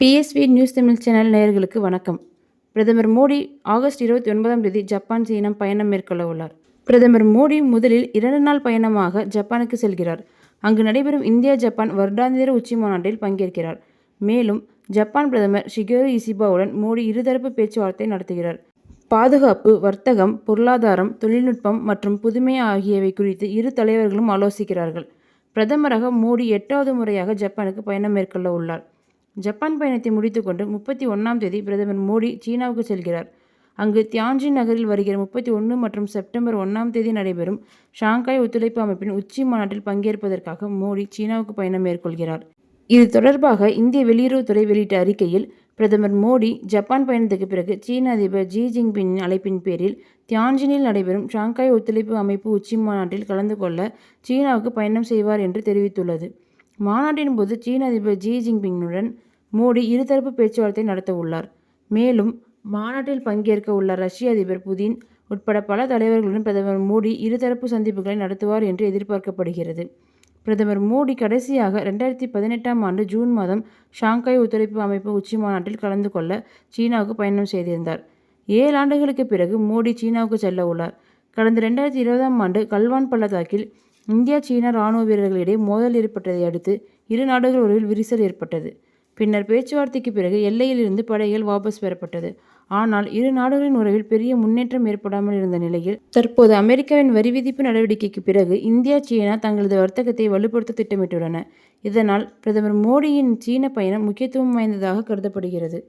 PSV news Tamil channel நேயர்களுக்கு வணக்கம். பிரதமர் மோடி ஆகஸ்ட் 29ஆம் தேதி ஜப்பான் சீனம் பயணம் மேற்கொள்ள உள்ளார். பிரதமர் மோடி முதலில் 2 நாள் பயணமாக ஜப்பானுக்கு செல்கிறார். அங்கு நடைபெறும் இந்தியா ஜப்பான் வருடாந்திர உச்சிமாநாட்டில் பங்கேற்கிறார். மேலும் ஜப்பான் பிரதமர் ஷிகேரு இசிபாவுடன் மோடி இருதரப்பு பேச்சுவார்த்தை நடத்துகிறார். பாதுகாப்பு, வர்த்தகம், பொருளாதாரம், தொழில்நுட்பம் மற்றும் புதுமை ஆகியவை குறித்து இரு தலைவர்களும் ஆலோசிக்கிறார்கள். பிரதமராக மோடி 8வது முறையாக ஜப்பானுக்கு பயணம் மேற்கொள்ள உள்ளார். ஜப்பான் பயணத்தை முடித்துக்கொண்டு 31ஆம் தேதி பிரதமர் மோடி சீனாவுக்கு செல்கிறார். அங்கு தியான்ஜின் நகரில் வருகிற 31 மற்றும் செப்டம்பர் 1ஆம் தேதி நடைபெறும் ஷாங்காய் ஒத்துழைப்பு அமைப்பின் உச்சி மாநாட்டில் பங்கேற்பதற்காக மோடி சீனாவுக்கு பயணம் மேற்கொள்கிறார். இது தொடர்பாக இந்திய வெளியுறவுத்துறை வெளியிட்ட அறிக்கையில், பிரதமர் மோடி ஜப்பான் பயணத்துக்கு பிறகு சீன அதிபர் ஜி ஜின்பிங்கின் அழைப்பின் பேரில் தியான்ஜினில் நடைபெறும் ஷாங்காய் ஒத்துழைப்பு அமைப்பு உச்சி மாநாட்டில் கலந்து கொள்ள சீனாவுக்கு பயணம் செய்வார் என்று தெரிவித்துள்ளது. மாநாட்டின் போது சீன அதிபர் ஜி ஜின்பிங்குடன் மோடி இருதரப்பு பேச்சுவார்த்தை நடத்த உள்ளார். மேலும் மாநாட்டில் பங்கேற்க உள்ள ரஷ்ய அதிபர் புதின் உட்பட பல தலைவர்களுடன் பிரதமர் மோடி இருதரப்பு சந்திப்புகளை நடத்துவார் என்று எதிர்பார்க்கப்படுகிறது. பிரதமர் மோடி கடைசியாக 2018ஆம் ஆண்டு ஜூன் மாதம் ஷாங்காய் ஒத்துழைப்பு அமைப்பு உச்சி மாநாட்டில் கலந்து கொள்ள சீனாவுக்கு பயணம் செய்திருந்தார். 7 ஆண்டுகளுக்கு பிறகு மோடி சீனாவுக்கு செல்ல உள்ளார். கடந்த 2020ஆம் ஆண்டு கல்வான் பள்ளத்தாக்கில் இந்தியா சீனா ராணுவ வீரர்களிடையே மோதல் ஏற்பட்டதை அடுத்து இரு நாடுகள் உறவில் விரிசல் ஏற்பட்டது. பின்னர் பேச்சுவார்த்தைக்கு பிறகு எல்லையில் இருந்து படைகள் வாபஸ் பெறப்பட்டது. ஆனால் இரு நாடுகளின் உறவில் பெரிய முன்னேற்றம் ஏற்படாமல் இருந்த நிலையில் தற்போது அமெரிக்காவின் வரி விதிப்பு நடவடிக்கைக்கு பிறகு இந்தியா சீனா தங்களது வர்த்தகத்தை வலுப்படுத்த திட்டமிட்டுள்ளன. இதனால் பிரதமர் மோடியின் சீன பயணம் முக்கியத்துவம் வாய்ந்ததாக கருதப்படுகிறது.